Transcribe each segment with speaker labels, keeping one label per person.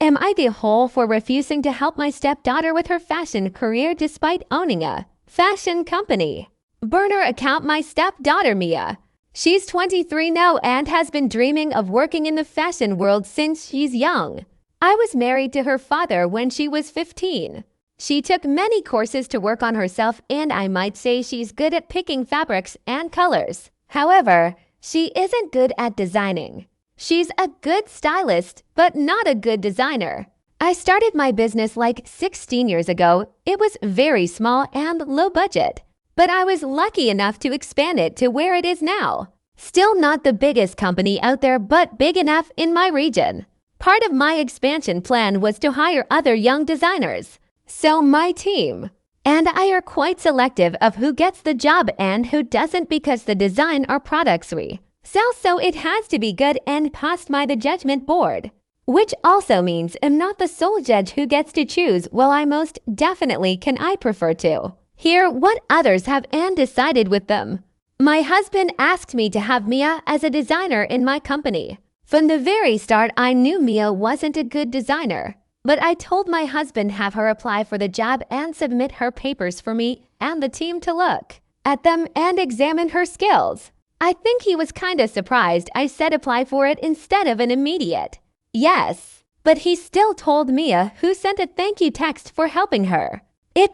Speaker 1: Am I the whole for refusing to help my stepdaughter with her fashion career despite owning a fashion company? Burner account my stepdaughter Mia. She's 23 now and has been dreaming of working in the fashion world since she's young. I was married to her father when she was 15. She took many courses to work on herself, and I might say she's good at picking fabrics and colors. However, she isn't good at designing. She's a good stylist, but not a good designer. I started my business like 16 years ago. It was very small and low budget, but I was lucky enough to expand it to where it is now. Still not the biggest company out there, but big enough in my region. Part of my expansion plan was to hire other young designers. So my team and I are quite selective of who gets the job and who doesn't because the design or products we sell, so it has to be good and passed by the judgment board. Which also means I'm not the sole judge who gets to choose. Well, I most definitely can. I prefer to hear what others have and decided with them. My husband asked me to have Mia as a designer in my company. From the very start, I knew Mia wasn't a good designer. But I told my husband have her apply for the job and submit her papers for me and the team to look at them and examine her skills. I think he was kinda surprised I said apply for it instead of an immediate yes. But he still told Mia, who sent a thank you text for helping her.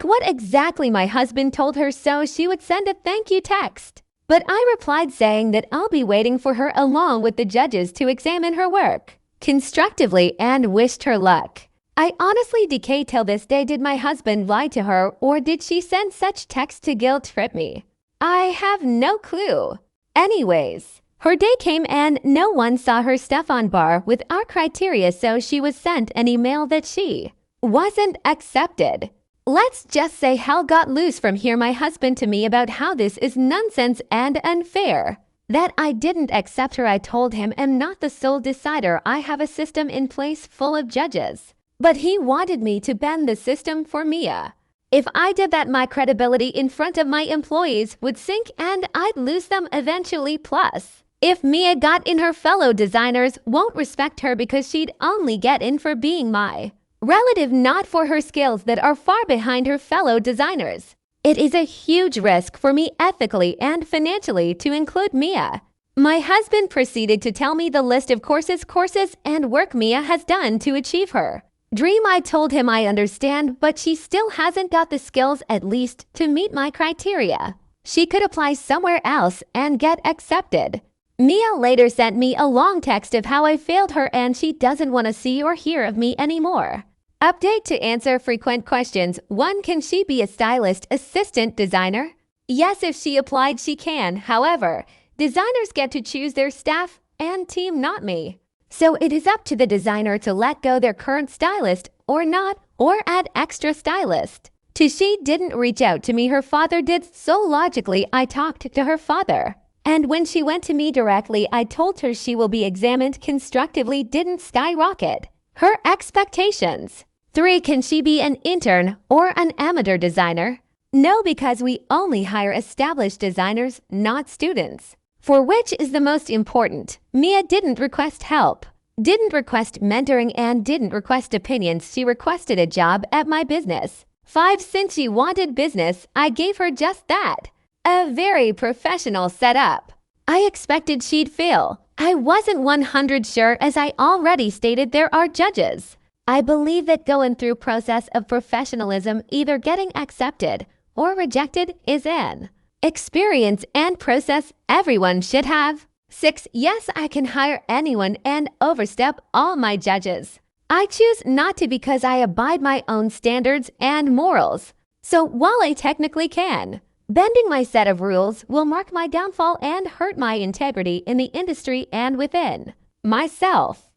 Speaker 1: What exactly my husband told her so she would send a thank you text. But I replied saying that I'll be waiting for her along with the judges to examine her work constructively and wished her luck. I honestly decay till this day, did my husband lie to her or did she send such text to guilt trip me? I have no clue. Anyways, her day came and no one saw her stuff on bar with our criteria, so she was sent an email that she wasn't accepted. Let's just say hell got loose from here. My husband to me about how this is nonsense and unfair. That I didn't accept her. I told him I'm not the sole decider. I have a system in place full of judges. But he wanted me to bend the system for Mia. If I did that, my credibility in front of my employees would sink and I'd lose them eventually. Plus, if Mia got in, her fellow designers won't respect her because she'd only get in for being my relative, not for her skills that are far behind her fellow designers. It is a huge risk for me ethically and financially to include Mia. My husband proceeded to tell me the list of courses and work Mia has done to achieve her dream. I told him I understand, but she still hasn't got the skills at least to meet my criteria. She could apply somewhere else and get accepted. Mia later sent me a long text of how I failed her and she doesn't want to see or hear of me anymore. Update to answer frequent questions. 1. Can she be a stylist assistant designer? Yes, if she applied, she can. However, designers get to choose their staff and team, not me. So it is up to the designer to let go their current stylist or not, or add extra stylist. She didn't reach out to me, her father did, so logically I talked to her father. And when she went to me directly, I told her she will be examined constructively. Didn't skyrocket her expectations. 3. Can she be an intern or an amateur designer? No, because we only hire established designers, not students. For which is the most important? Mia didn't request help, didn't request mentoring, and didn't request opinions. She requested a job at my business. 5. Since she wanted business, I gave her just that. A very professional setup. I expected she'd fail. I wasn't 100 sure, as I already stated there are judges. I believe that going through process of professionalism, either getting accepted or rejected, is an experience and process everyone should have. 6. Yes, I can hire anyone and overstep all my judges. I choose not to because I abide my own standards and morals. So while I technically can, bending my set of rules will mark my downfall and hurt my integrity in the industry and within myself.